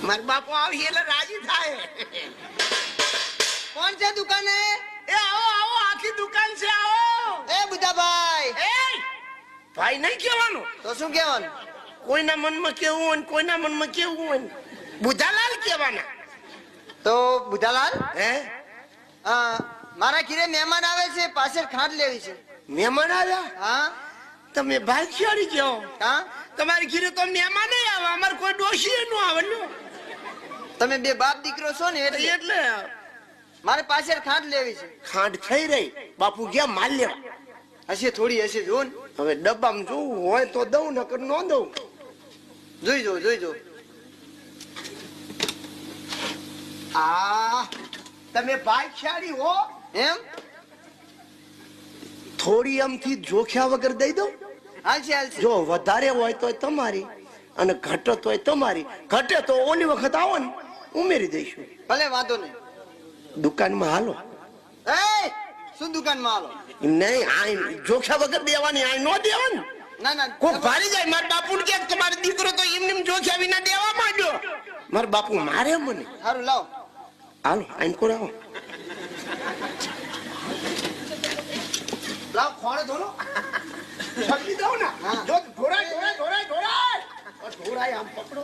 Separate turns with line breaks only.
માર બાપુ આવી એટલે રાજી થાય.
કોણ છે દુકાને?
એ આવો આવો, આખી દુકાન છે, આવો.
એ બુધાભાઈ.
એ ભાઈ નહીં કહેવાનું
તો શું કહેવાનું?
કોઈના મનમાં કેવું હોય, કોઈના મનમાં કેવું હોય, બુધાલાલ કહેવાના.
તો બુધાલાલ,
હે
મારા ઘરે મહેમાન આવે છે, પાછળ ખાંડ લેવી છે.
મહેમાન આવ્યા?
હા.
તમે ભાગ્યશાળી કહો.
હા,
તમારી ઘરે તો મહેમાન નહીં આવે, અમારે કોઈ ડોશી નું આવે ને.
તમે બે બાપ દીકરો છો ને
એટલે
મારે પાછળ ખાંડ લેવી છે.
ખાંડ થઈ રહી, બાપુ ગયા માલ લેવા.
હશે, થોડી હશે, જો ને.
હવે ડબ્બામાં જોવું હોય તો દઉં, નકર ન દઉં.
જોઈ જો, જોઈ જો.
આ તમે ભાગ્યશાળી હો.
એમ
થોડી આમથી જોખ્યા વગર દઈ દઉં.
હાલશે, હાલશે.
જો વધારે હોય તો તમારી, અને ઘટત હોય તમારી. ઘટે તો ઓલી વખત આવો ને ઉમેરી દઈશું.
ભલે, વાંધો નહીં.
દુકાનમાં હાલો.
એ શું દુકાનમાં હાલો?
નહીં, આ જોખ્યા વગર દેવાની, આ નો દેવાની.
ના ના,
કોઈ ભારી જાય. મારા બાપુ કે તમારો દીકરો તો એમને જોખ્યા વિના દેવા માંડ્યો. મારા બાપુ મારે મને.
સારું, લાવો.
હાલો, આઈને કોરાવો. લાવ, ખોળે ધોરો. છકી દઉં ને. જો ઢોરાય ઢોરાય ઢોરાય ઢોરાય ઢોરાય, આમ પકડો.